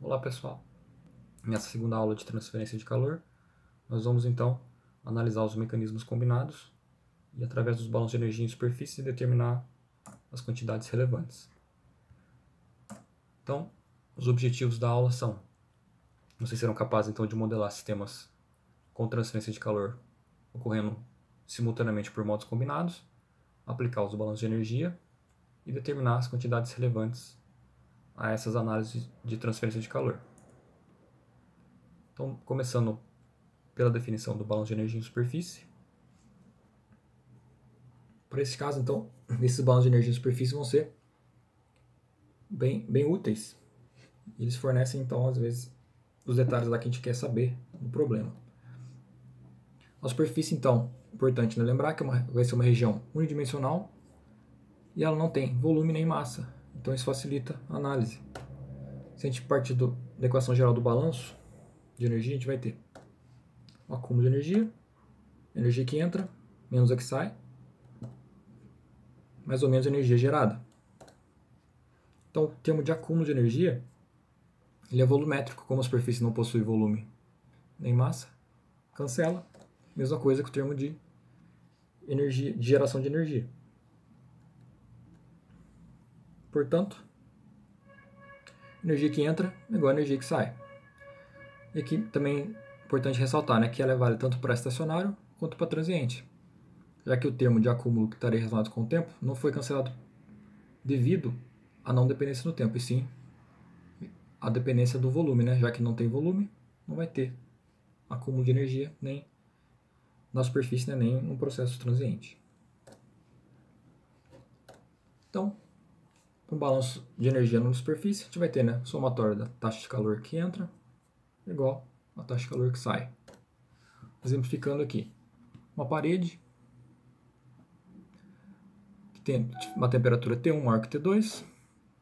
Olá pessoal, nessa segunda aula de transferência de calor, nós vamos então analisar os mecanismos combinados e através dos balões de energia em superfície determinar as quantidades relevantes. Então, os objetivos da aula são: vocês serão capazes então de modelar sistemas com transferência de calor ocorrendo simultaneamente por modos combinados, aplicar os balões de energia e determinar as quantidades relevantes a essas análises de transferência de calor. Então, começando pela definição do balão de energia em superfície. Para esse caso, então, esses balões de energia em superfície vão ser bem úteis. Eles fornecem, então, às vezes, os detalhes lá que a gente quer saber do problema. A superfície, então, importante lembrar que vai ser uma região unidimensional e ela não tem volume nem massa. Então, isso facilita a análise. Se a gente partir da equação geral do balanço de energia, a gente vai ter o acúmulo de energia que entra, menos a que sai, mais ou menos a energia gerada. Então, o termo de acúmulo de energia, ele é volumétrico, como a superfície não possui volume nem massa, cancela. Mesma coisa que o termo de energia, de geração de energia. Portanto, energia que entra é igual a energia que sai. E aqui também é importante ressaltar, que ela vale tanto para estacionário quanto para transiente, já que o termo de acúmulo que estaria relacionado com o tempo não foi cancelado devido à não dependência no tempo, e sim a dependência do volume, já que não tem volume, não vai ter acúmulo de energia nem na superfície, nem no processo transiente. Então, com o balanço de energia na superfície, a gente vai ter somatório da taxa de calor que entra igual a taxa de calor que sai. Exemplificando aqui, uma parede que tem uma temperatura T1 maior que T2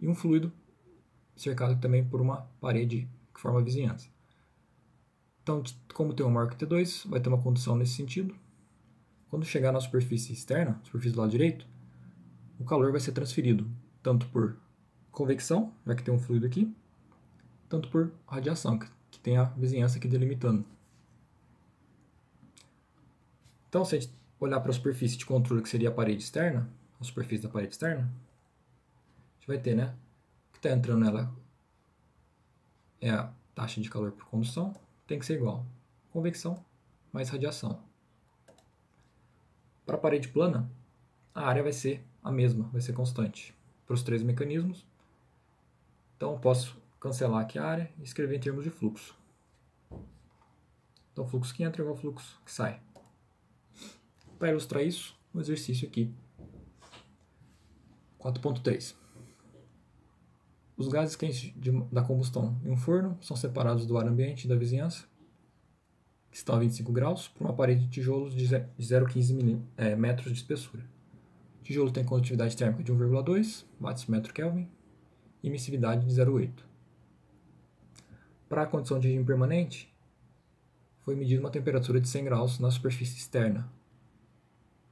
e um fluido cercado também por uma parede que forma a vizinhança. Então, como T1 maior que T2, vai ter uma condição nesse sentido. Quando chegar na superfície externa, superfície do lado direito, o calor vai ser transferido tanto por convecção, já que tem um fluido aqui, tanto por radiação, que tem a vizinhança aqui delimitando. Então, se a gente olhar para a superfície de controle, que seria a parede externa, a superfície da parede externa, a gente vai ter, o que está entrando nela é a taxa de calor por condução, tem que ser igual convecção mais radiação. Para a parede plana, a área vai ser a mesma, vai ser constante para os três mecanismos. Então, eu posso cancelar aqui a área e escrever em termos de fluxo. Então, fluxo que entra é igual ao fluxo que sai. Para ilustrar isso, um exercício aqui. 4.3. Os gases quentes da combustão em um forno são separados do ar ambiente e da vizinhança, que estão a 25 graus, por uma parede de tijolos de 0,15 metros de espessura. O tijolo tem condutividade térmica de 1,2 watts por metro Kelvin e emissividade de 0,8. Para a condição de regime permanente, foi medida uma temperatura de 100 graus na superfície externa.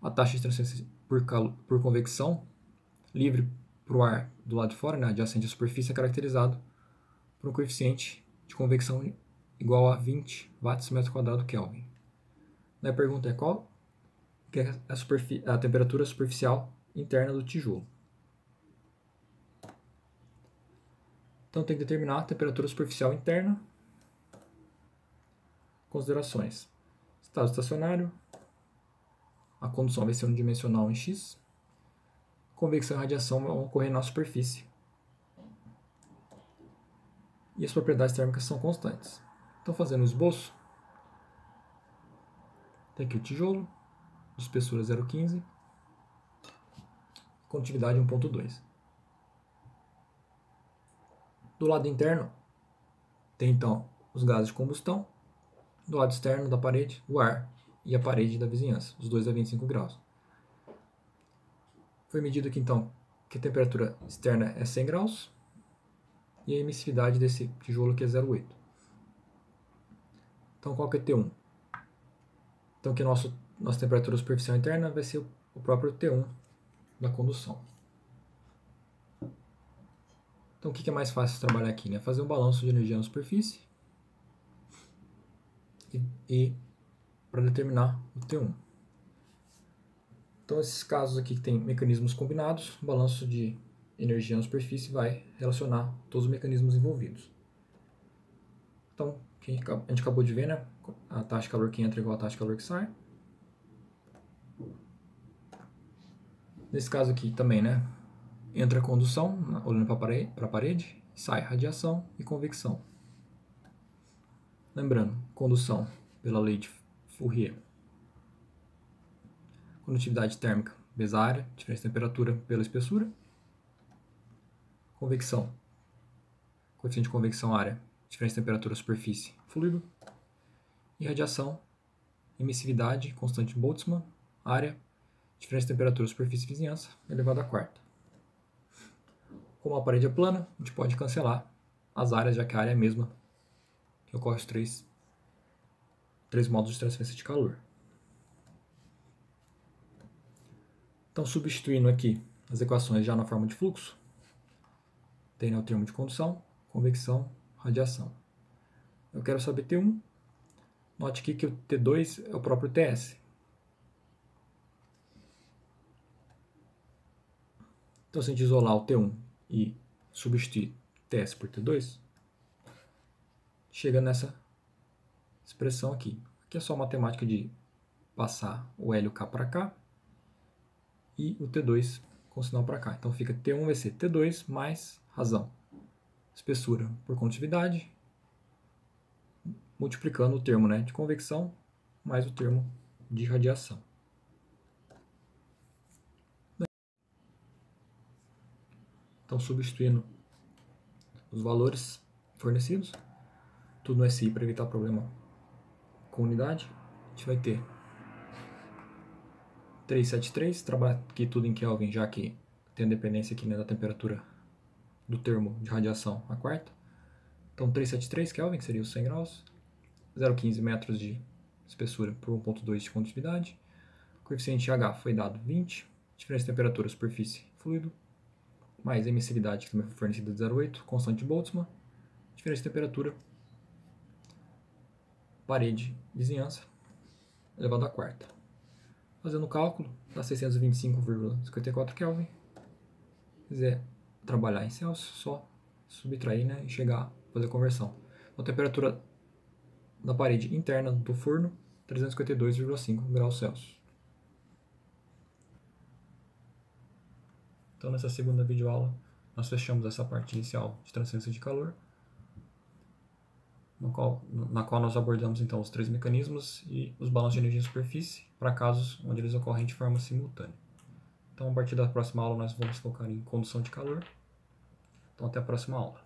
A taxa de transferência por convecção livre para o ar do lado de fora, adjacente à superfície, é caracterizado por um coeficiente de convecção igual a 20 watts por metro quadrado Kelvin. A pergunta é qual que é a temperatura superficial interna do tijolo. Então tem que determinar a temperatura superficial interna. Considerações: estado estacionário, a condução vai ser unidimensional em X, convecção e radiação vão ocorrer na superfície, e as propriedades térmicas são constantes. Então, fazendo o esboço, tem aqui o tijolo, de espessura 0,15, condutividade 1,2. Do lado interno, tem então os gases de combustão, do lado externo da parede, o ar e a parede da vizinhança, os dois a 25 graus. Foi medido aqui então que a temperatura externa é 100 graus e a emissividade desse tijolo aqui é 0,8. Então, qual que é T1? Então, que nossa temperatura superficial interna vai ser o próprio T1 da condução. Então, Então o que é mais fácil trabalhar aqui, né? Fazer um balanço de energia na superfície e para determinar o T1. Então esses casos aqui que tem mecanismos combinados, o balanço de energia na superfície vai relacionar todos os mecanismos envolvidos. Então, a gente acabou de ver, né? A taxa de calor que entra é igual a taxa de calor que sai. Nesse caso aqui também, né? Entra a condução, olhando para a parede, sai radiação e convecção. Lembrando, condução pela lei de Fourier. Condutividade térmica, vezes a área, diferença de temperatura pela espessura. Convecção, coeficiente de convecção área, diferença de temperatura superfície, fluido. E radiação, emissividade, constante de Boltzmann, área, diferença de temperatura superfície vizinhança, elevado à quarta. Como a parede é plana, a gente pode cancelar as áreas, já que a área é a mesma, que ocorre os três modos de transferência de calor. Então, substituindo aqui as equações já na forma de fluxo, tem o termo de condução, convecção, radiação. Eu quero saber T1. Note aqui que o T2 é o próprio TS. Então, se a gente isolar o T1 e substituir TS por T2, chega nessa expressão aqui. Aqui é só matemática de passar o L e o K para cá e o T2 com sinal para cá. Então fica T1 vai ser T2 mais razão, espessura por condutividade, multiplicando o termo, né, de convecção mais o termo de radiação. Então, substituindo os valores fornecidos, tudo no SI para evitar problema com unidade, a gente vai ter 373, trabalhar aqui tudo em Kelvin, já que tem a dependência aqui, né, da temperatura do termo de radiação a quarta. Então 373 Kelvin, que seria os 100 graus, 0,15 metros de espessura por 1,2 de condutividade, coeficiente H foi dado 20, diferença de temperatura superfície fluido, mais emissividade, que também foi fornecida de 0,8, constante de Boltzmann, diferença de temperatura, parede, vizinhança, elevado à quarta. Fazendo o cálculo, dá 625,54 Kelvin. Se quiser trabalhar em Celsius, só subtrair, né, e chegar a fazer a conversão. A temperatura da parede interna do forno, 352,5 graus Celsius. Então, nessa segunda videoaula, nós fechamos essa parte inicial de transferência de calor, na qual nós abordamos então os três mecanismos e os balanços de energia em superfície para casos onde eles ocorrem de forma simultânea. Então, a partir da próxima aula, nós vamos focar em condução de calor. Então, até a próxima aula.